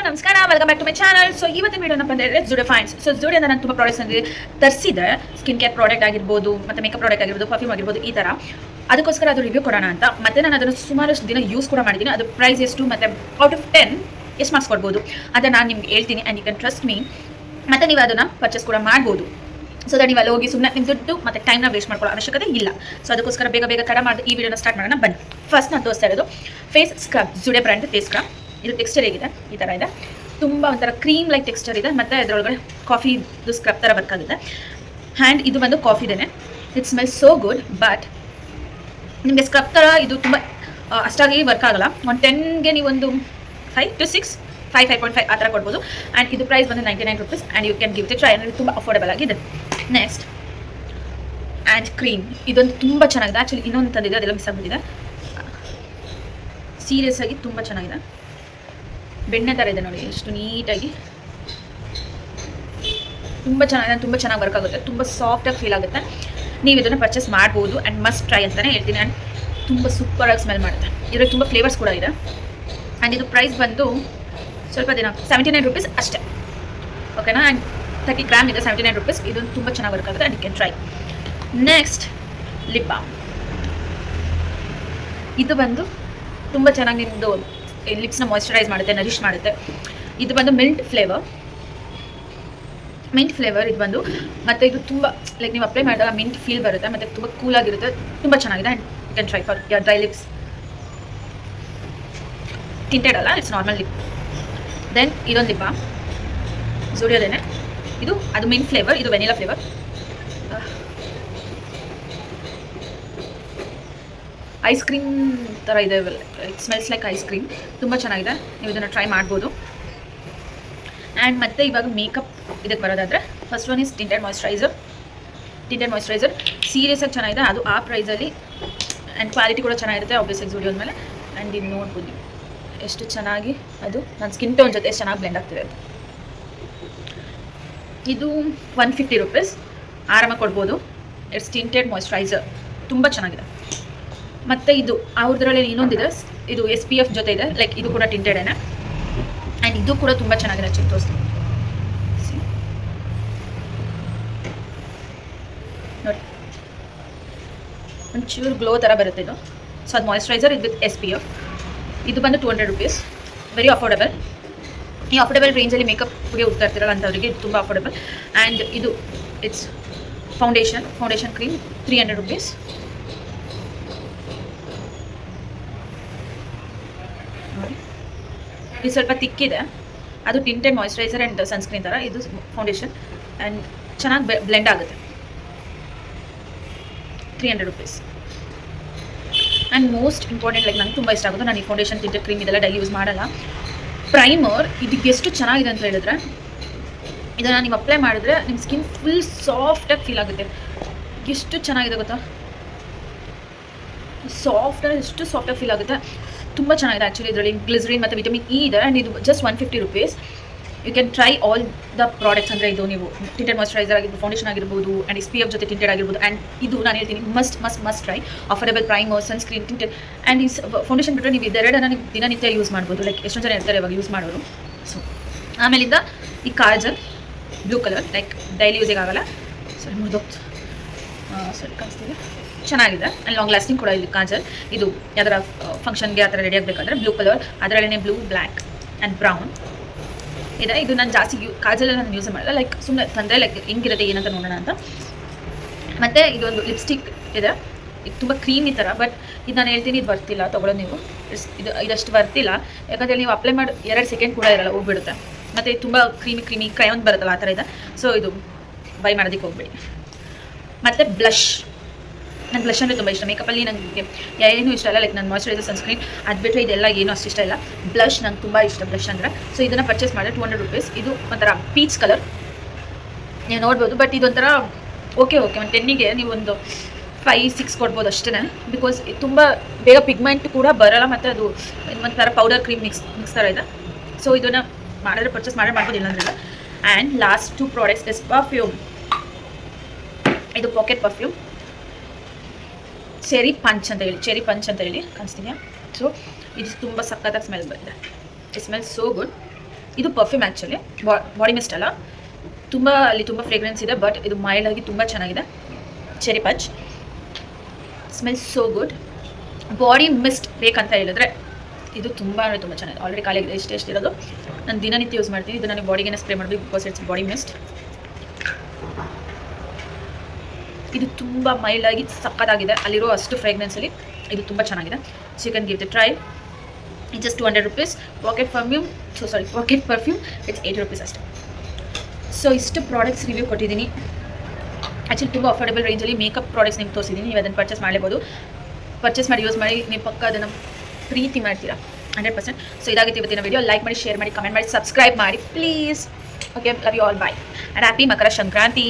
ನಮಸ್ಕಾರ, welcome back to my channel. So ಇವತ್ತಿನ video ಏನಪ್ಪ ಅಂದರೆ ಜುಡೆ ಫೈನ್ಸ್. ಸೊ ಜುಡೆಯಿಂದ ನಾನು ತುಂಬ ಪ್ರಾಡಕ್ಟ್ಸ್ ಅಂದರೆ ತರಿಸಿದೆ. ಸ್ಕಿನ್ ಕೇರ್ ಪ್ರಾಡಕ್ಟ್ ಆಗಿರ್ಬೋದು, ಮತ್ತು ಮೇಕಪ್ ಪ್ರಾಡಕ್ಟ್ ಆಗಿರ್ಬೋದು, ಪರ್ಫ್ಯೂಮ್ ಆಗಿರ್ಬೋದು, ಈ ಥರ. ಅದಕ್ಕೋಸ್ಕರ ಅದು ರಿವ್ಯೂ ಕೊಡೋಣ ಅಂತ. ಮತ್ತು ನಾನು ಅದನ್ನು ಸುಮಾರಷ್ಟು ದಿನ ಯೂಸ್ ಕೂಡ ಮಾಡಿದ್ದೀನಿ. ಅದು ಪ್ರೈಸ್ ಎಷ್ಟು ಮತ್ತು ಔಟ್ ಆಫ್ 10 ಎಷ್ಟು ಮಾರ್ಕ್ಸ್ ಕೊಡ್ಬೋದು ಅದನ್ನು ನಾನು ನಿಮ್ಗೆ ಹೇಳ್ತೀನಿ. And you can trust me. ಮತ್ತು ನೀವು ಅದನ್ನು ಪರ್ಚೇಸ್ ಕೂಡ ಮಾಡ್ಬೋದು. ಸೊ ದಟ್ ನೀವು ಅಲ್ಲಿ ಹೋಗಿ ಸುಮ್ಮನೆ ನಿಮ್ಮ ದುಡ್ಡು ಮತ್ತು ಟೈಮ್ನ ವೇಸ್ಟ್ ಮಾಡ್ಕೊಳ್ಳೋ ಅವಶ್ಯಕತೆ ಇಲ್ಲ. ಸೊ ಅದಕ್ಕೋಸ್ಕರ ಬೇಗ ತಡ ಮಾಡಿ ಈ ವಿಡಿಯೋನ ಸ್ಟಾರ್ಟ್ ಮಾಡೋಣ ಬನ್ನಿ. ಫಸ್ಟ್ ನಾನು ತೋರಿಸ್ತಾ ಇರೋದು ಫೇಸ್ ಸ್ಕ್ರಬ್, ಜುಡೆ ಬ್ರ್ಯಾಂಡ್ ಫೇಸ್ ಸ್ಕ್ರಬ್. ಇದು ಟೆಕ್ಸ್ಚರ್ ಹೇಗಿದೆ, ಈ ಥರ ಇದೆ. ತುಂಬ ಒಂಥರ ಕ್ರೀಮ್ ಲೈಕ್ ಟೆಕ್ಸ್ಚರ್ ಇದೆ. ಮತ್ತು ಇದರೊಳಗಡೆ ಕಾಫಿದು ಸ್ಕ್ರಬ್ ಥರ ವರ್ಕ್ ಆಗುತ್ತೆ. ಹ್ಯಾಂಡ್ ಇದು ಬಂದು ಕಾಫಿದೇನೆ. It smell so good. But ನಿಮಗೆ ಸ್ಕ್ರಬ್ ಥರ ಇದು ತುಂಬ ಅಷ್ಟಾಗಿ ವರ್ಕ್ ಆಗಲ್ಲ. ಒಂದು 10ಗೆ ನೀವು ಒಂದು 5 to 6, 5.5 ಆ ಥರ ಕೊಡ್ಬೋದು. ಆ್ಯಂಡ್ ಇದು ಪ್ರೈಸ್ ಬಂದು 99 rupees. And you can give it try. ಅಂದರೆ ತುಂಬ ಅಫೋರ್ಡೆಬಲ್ ಆಗಿದೆ. ನೆಕ್ಸ್ಟ್ ಆ್ಯಂಡ್ ಕ್ರೀಮ್, ಇದೊಂದು ತುಂಬ ಚೆನ್ನಾಗಿದೆ. ಆ್ಯಕ್ಚುಲಿ ಇನ್ನೊಂದು ತಂದಿದೆ, ಅದೆಲ್ಲ ಮಿಸ್ ಆಗಿಬಿಟ್ಟಿದೆ. ಸೀರಿಯಸ್ ಆಗಿ ತುಂಬ ಚೆನ್ನಾಗಿದೆ. ಬೆಣ್ಣೆ ಥರ ಇದೆ ನೋಡಿ, ಎಷ್ಟು ನೀಟಾಗಿ, ತುಂಬ ಚೆನ್ನಾಗಿದೆ. ತುಂಬ ಚೆನ್ನಾಗಿ ವರ್ಕ್ ಆಗುತ್ತೆ, ತುಂಬ ಸಾಫ್ಟಾಗಿ ಫೀಲ್ ಆಗುತ್ತೆ. ನೀವು ಇದನ್ನು ಪರ್ಚೇಸ್ ಮಾಡ್ಬೋದು. ಆ್ಯಂಡ್ ಮಸ್ಟ್ ಟ್ರೈ ಅಂತಲೇ ಹೇಳ್ತೀನಿ. ಆ್ಯಂಡ್ ತುಂಬ ಸೂಪರಾಗಿ ಸ್ಮೆಲ್ ಮಾಡುತ್ತೆ. ಇದರಲ್ಲಿ ತುಂಬ ಫ್ಲೇವರ್ಸ್ ಕೂಡ ಇದೆ. ಆ್ಯಂಡ್ ಇದು ಪ್ರೈಸ್ ಬಂದು ಸ್ವಲ್ಪ ದಿನ 79 rupees ಅಷ್ಟೇ, ಓಕೆನಾ. ಆ್ಯಂಡ್ 30 ಗ್ರಾಮ್ ಇದೆ, 79 rupees. ಇದೊಂದು ತುಂಬ ಚೆನ್ನಾಗಿ ವರ್ಕ್ ಆಗುತ್ತೆ. And you can try. Next lip balm. ಇದು ಬಂದು ತುಂಬ ಚೆನ್ನಾಗಿ ನಿಮ್ಮದು ಲಿಪ್ಸ್ನ ಮಾಯ್ಶ್ಚರೈಸ್ ಮಾಡುತ್ತೆ, ನರಿಶ್ ಮಾಡುತ್ತೆ. ಇದು ಬಂದು ಮಿಂಟ್ ಫ್ಲೇವರ್ ಇದು ಬಂದು. ಮತ್ತು ಇದು ತುಂಬ ಲೈಕ್ ನೀವು ಅಪ್ಲೈ ಮಾಡಿದಾಗ ಮಿಂಟ್ ಫೀಲ್ ಬರುತ್ತೆ. ಮತ್ತು ತುಂಬ ಕೂಲಾಗಿರುತ್ತೆ, ತುಂಬ ಚೆನ್ನಾಗಿದೆ. And you can try for your dry lips. Tinted ಅಲ್ಲ, ಇಟ್ಸ್ ನಾರ್ಮಲ್ ಲಿಪ್. ದೆನ್ ಇದೊಂದು ಲಿಪ್ ಬಾಮ್ ಜುಡಿಯೋದೇನೆ. ಇದು ಅದು ಮಿಂಟ್ ಫ್ಲೇವರ್, ಇದು ವೆನಿಲಾ ಫ್ಲೇವರ್. ಐಸ್ ಕ್ರೀಮ್ ಥರ ಇದೆ. It smells like ice cream. ತುಂಬ ಚೆನ್ನಾಗಿದೆ, ನೀವು ಇದನ್ನು ಟ್ರೈ ಮಾಡ್ಬೋದು. ಆ್ಯಂಡ್ ಮತ್ತು ಇವಾಗ ಮೇಕಪ್ ಇದಕ್ಕೆ ಬರೋದಾದರೆ first one is tinted moisturiser. Serious ಆಗಿ ಚೆನ್ನಾಗಿದೆ. ಅದು ಆ ಪ್ರೈಸಲ್ಲಿ. ಆ್ಯಂಡ್ ಕ್ವಾಲಿಟಿ ಕೂಡ ಚೆನ್ನಾಗಿರುತ್ತೆ ಆಬ್ವಿಯಸ್ಲಿ ಜುಡಿಯೋದ ಮೇಲೆ. ಆ್ಯಂಡ್ ಇದು ನೋಡ್ಬೋದು ಎಷ್ಟು ಚೆನ್ನಾಗಿ ಅದು ನನ್ನ ಸ್ಕಿನ್ ಟೋನ್ ಜೊತೆ ಎಷ್ಟು ಚೆನ್ನಾಗಿ ಬ್ಲೆಂಡ್ ಆಗ್ತಿದೆ. ಇದು 150 rupees ಆರಾಮಾಗಿ ಕೊಡ್ಬೋದು. ಇಟ್ಸ್ ಟಿಂಟೆಡ್ ಮಾಯ್ಶ್ಚರೈಸರ್, ತುಂಬ ಚೆನ್ನಾಗಿದೆ. ಮತ್ತು ಇದು ಅವ್ರದ್ರಲ್ಲಿ ಇನ್ನೊಂದಿದೆ, ಇದು SPF ಜೊತೆ ಇದೆ. ಲೈಕ್ ಇದು ಕೂಡ ಟಿಂಟೆಡೇನೆ. ಆ್ಯಂಡ್ ಇದು ಕೂಡ ತುಂಬ ಚೆನ್ನಾಗಿದೆ. ಚಿಕ್ಕ ತೋರಿಸ್ತೀನಿ ನೋಡಿ, ಒಂಚೂರು ಗ್ಲೋ ಥರ ಬರುತ್ತೆ ಇದು. ಸೊ ಅದು ಮಾಯ್ಶ್ಚರೈಸರ್ ಇದು ವಿತ್ SPF. ಇದು ಬಂದು 200 rupees. Very affordable. ಈ ಅಫೋರ್ಡೆಬಲ್ ರೇಂಜಲ್ಲಿ ಮೇಕಪ್ಗೆ ಹೋಗ್ತಾ ಇರ್ತೀರಲ್ಲ ಅಂಥವ್ರಿಗೆ ಇದು ತುಂಬ ಅಫೋರ್ಡೆಬಲ್. ಆ್ಯಂಡ್ ಇದು ಇಟ್ಸ್ ಫೌಂಡೇಶನ್ ಕ್ರೀಮ್ 300 rupees. ನೋಡಿ, ಇದು ಸ್ವಲ್ಪ ತಿಕ್ಕಿದೆ. ಅದು ಟಿಂಟೆಡ್ ಮಾಯ್ಶ್ಚರೈಸರ್ ಆ್ಯಂಡ್ ಸನ್ಸ್ಕ್ರೀನ್ ಥರ. ಇದು ಫೌಂಡೇಶನ್ ಆ್ಯಂಡ್ ಚೆನ್ನಾಗಿ ಬ್ಲೆಂಡ್ ಆಗುತ್ತೆ. 300 rupees. And most important, like ನಂಗೆ ತುಂಬ ಇಷ್ಟ ಆಗುತ್ತೆ. ನಾನು ಈ ಫೌಂಡೇಶನ್ ಟಿಂಟೆಡ್ ಕ್ರೀಮ್ ಇದೆಲ್ಲ ಡೈಲಿ ಯೂಸ್ ಮಾಡಲ್ಲ. ಪ್ರೈಮರ್ ಇದಕ್ಕೆ ಎಷ್ಟು ಚೆನ್ನಾಗಿದೆ ಅಂತ ಹೇಳಿದ್ರೆ, ಇದನ್ನು ನೀವು ಅಪ್ಲೈ ಮಾಡಿದ್ರೆ ನಿಮ್ಮ ಸ್ಕಿನ್ ಫುಲ್ ಸಾಫ್ಟಾಗಿ ಫೀಲ್ ಆಗುತ್ತೆ. ಎಷ್ಟು ಚೆನ್ನಾಗಿದೆ ಗೊತ್ತಾ, ಎಷ್ಟು ಸಾಫ್ಟಾಗಿ ಫೀಲ್ ಆಗುತ್ತೆ. ತುಂಬ ಚೆನ್ನಾಗಿದೆ. ಆ್ಯಕ್ಚುಲಿ ಇದರಲ್ಲಿ ಗ್ಲಿಸರಿನ್ ಮತ್ತು ವಿಟಮಿನ್ ಇ ಇದೆ. ಆ್ಯಂಡ್ ಇದು just 150 rupees. You can try all the products. ಅಂದರೆ ಇದು ನೀವು ಟಿಂಟೆಡ್ ಮಾಯ್ಶ್ಚರೈಸರ್ ಆಗಿರ್ಬೋದು, ಫೌಂಡೇಶನ್ ಆಗಿರ್ಬೋದು, ಆ್ಯಂಡ್ SPF ಜೊತೆ ಟಿಂಟೆಡ್ ಆಗಿರ್ಬೋದು. ಆ್ಯಂಡ್ ಇದು ನಾನು ಹೇಳ್ತೀನಿ must try. Affordable primer, sunscreen, tinted. And ಈ ಫೌಂಡೇಶನ್ ಬಿಟ್ಟರೆ ನೀವು ಇದೆರಡನ್ನು ನೀವು ದಿನನಿತ್ಯ ಯೂಸ್ ಮಾಡ್ಬೋದು. ಲೈಕ್ ಎಷ್ಟೊಂದು ಜನ ಇರ್ತಾರೆ ಇವಾಗ ಯೂಸ್ ಮಾಡೋರು. ಸೊ ಆಮೇಲಿಂದ ಈ kajal blue colour, like daily ಯೂಸಿಗೆ ಆಗಲ್ಲ. ಸರಿ ಮುರಿದೋಗ್ತು, ಸರಿ ಕಾಣಿಸ್ತಿದೆ. ಚೆನ್ನಾಗಿದೆ. ಆ್ಯಂಡ್ ಲಾಂಗ್ ಲಾಸ್ಟಿಂಗ್ ಕೂಡ ಇಲ್ಲಿ ಕಾಜಲ್. ಇದು ಯಾವ್ದಾರ ಫಂಕ್ಷನ್ಗೆ ಆ ಥರ ರೆಡಿ ಆಗಬೇಕಾದ್ರೆ ಬ್ಲೂ ಕಲರ್, ಅದರಲ್ಲೇ ಬ್ಲೂ, ಬ್ಲ್ಯಾಕ್ ಆ್ಯಂಡ್ ಬ್ರೌನ್ ಇದೆ. ಇದು ನಾನು ಜಾಸ್ತಿ ಕಾಜಲೆಲ್ಲ ನಾನು ಯೂಸ್ ಮಾಡಲ್ಲ. ಲೈಕ್ ಸುಮ್ಮನೆ ತಂದರೆ ಲೈಕ್ ಹೆಂಗಿರುತ್ತೆ ಏನಂತ ನೋಡೋಣ ಅಂತ. ಮತ್ತು ಇದೊಂದು ಲಿಪ್ಸ್ಟಿಕ್ ಇದೆ. ಇದು ತುಂಬ ಕ್ರೀಮಿ ಥರ. ಬಟ್ ಇದು ನಾನು ಹೇಳ್ತೀನಿ, ಇದು ಬರ್ತಿಲ್ಲ ತೊಗೊಳ್ಳೋದು ನೀವು. ಇದಷ್ಟು ಬರ್ತಿಲ್ಲ. ಯಾಕಂದರೆ ನೀವು ಅಪ್ಲೈ ಮಾಡಿ 2 ಸೆಕೆಂಡ್ ಕೂಡ ಇರಲ್ಲ, ಹೋಗ್ಬಿಡುತ್ತೆ. ಮತ್ತು ಇದು ತುಂಬ ಕ್ರೀಮಿ ಕ್ರಯೋನ್ ಬರುತ್ತಲ್ಲ ಆ ಥರ ಇದೆ. ಸೊ ಇದು ಬೈ ಮಾಡೋದಕ್ಕೆ ಹೋಗ್ಬೇಡಿ. ಮತ್ತು ಬ್ಲಷ್, ನನ್ನ ಬ್ಲಷ್ ಅಂದರೆ ತುಂಬ ಇಷ್ಟ. ಮೇಕಪ್ಪಲ್ಲಿ ನನಗೆ ಏನೂ ಇಷ್ಟ ಇಲ್ಲ. ಲೈಕ್ ನನ್ನ ಮಾಯ್ಶ್ಚರೈಸರ್, ಸನ್ಸ್ಕ್ರೀನ್ ಅದು ಬಿಟ್ಟರೆ ಇದೆಲ್ಲ ಏನೂ ಅಷ್ಟು ಇಷ್ಟ ಇಲ್ಲ. ಬ್ಲಷ್ ನಂಗೆ ತುಂಬ ಇಷ್ಟ. ಬ್ಲಷ್ ಅಂದರೆ ಸೊ ಇದನ್ನು ಪರ್ಚೇಸ್ ಮಾಡಿದ್ರೆ 200 rupees. ಇದು ಒಂಥರ ಪೀಚ್ ಕಲರ್ ನೀವು ನೋಡ್ಬೋದು. ಬಟ್ ಇದೊಂಥರ ಓಕೆ ಒಂದು 10ಗೆ ನೀವು ಒಂದು 5-6 ಕೊಡ್ಬೋದು ಅಷ್ಟೇ. ಬಿಕಾಸ್ ತುಂಬ ಬೇಗ ಪಿಗ್ಮೆಂಟ್ ಕೂಡ ಬರೋಲ್ಲ. ಮತ್ತು ಅದು ಒಂಥರ ಪೌಡರ್ ಕ್ರೀಮ್ ಮಿಕ್ಸ್ ಥರ ಇದೆ. ಸೊ ಇದನ್ನು ಮಾಡಿದ್ರೆ ಪರ್ಚೇಸ್ ಮಾಡ್ಬೋದು, ಇಲ್ಲಾಂದ್ರೆ. And last 2 products is perfume. ಇದು ಪಾಕೆಟ್ ಪರ್ಫ್ಯೂಮ್ ಚೆರಿ ಪಂಚ್ ಅಂತ ಹೇಳಿ ಕಾಣಿಸ್ತೀನಿ. ಸೊ ಇದು ತುಂಬ ಸಕ್ಕತ್ತಾಗಿ ಸ್ಮೆಲ್ ಬಂದಿದೆ. It smell so good. ಇದು ಪರ್ಫ್ಯೂಮ್ ಆ್ಯಕ್ಚುಲಿ ಬಾಡಿ ಮಿಸ್ಟ್ ಅಲ್ಲ, ಅಲ್ಲಿ ತುಂಬ ಫ್ರೇಗ್ರೆನ್ಸ್ ಇದೆ, ಬಟ್ ಇದು ಮೈಲ್ಡ್ ಆಗಿ ತುಂಬ ಚೆನ್ನಾಗಿದೆ. Cherry peach smell so good. Body mist ಬೇಕಂತ ಹೇಳಿದ್ರೆ ಇದು ತುಂಬ ಅಂದರೆ ತುಂಬ ಚೆನ್ನಾಗಿದೆ. ಆಲ್ರೆಡಿ ಖಾಲಿಯಾಗಿದೆ, ಎಷ್ಟು ಇರೋದು. ನಾನು ದಿನನಿತ್ಯ ಯೂಸ್ ಮಾಡ್ತೀನಿ. ಇದು ನನಗೆ ಬಾಡಿಗೆ ಸ್ಪ್ರೇ ಮಾಡಬೇಕು, ಬಿಕಾಸ್ ಇಟ್ಸ್ ಬಾಡಿ ಮಿಸ್ಟ್. ಇದು ತುಂಬ ಮೈಲ್ಡ್ ಆಗಿ ಸಕ್ಕತ್ತಾಗಿದೆ. ಅಲ್ಲಿರೋ ಅಷ್ಟು ಫ್ರೇಗ್ರೆನ್ಸಲ್ಲಿ ಇದು ತುಂಬ ಚೆನ್ನಾಗಿದೆ. So you can give the try. It just 200 rupees. Pocket perfume it's 80 rupees ಅಷ್ಟೇ. ಸೊ ಇಷ್ಟು ಪ್ರಾಡಕ್ಟ್ಸ್ ರಿವ್ಯೂ ಕೊಟ್ಟಿದ್ದೀನಿ. ಆ್ಯಕ್ಚುಲಿ ತುಂಬ ಅಫೋರ್ಡೆಬಲ್ ರೇಂಜಲ್ಲಿ ಮೇಕಪ್ ಪ್ರಾಡಕ್ಟ್ಸ್ ನಿಮ್ಗೆ ತೋರಿಸಿದ್ದೀನಿ. ನೀವು ಅದನ್ನು ಪರ್ಚೇಸ್ ಮಾಡಲೇಬೋದು. ಪರ್ಚೇಸ್ ಮಾಡಿ ಯೂಸ್ ಮಾಡಿ, ನೀವು ಪಕ್ಕ ಅದನ್ನು ಪ್ರೀತಿ ಮಾಡ್ತೀರಾ 100%. ಸೊ ಇದಾಗಿತ್ತು ಇವತ್ತಿನ ವಿಡಿಯೋ. ಲೈಕ್ ಮಾಡಿ, ಶೇರ್ ಮಾಡಿ, ಕಮೆಂಟ್ ಮಾಡಿ, ಸಬ್ಸ್ಕ್ರೈಬ್ ಮಾಡಿ please. Okay, love you all, bye and happy Makar Sankranti.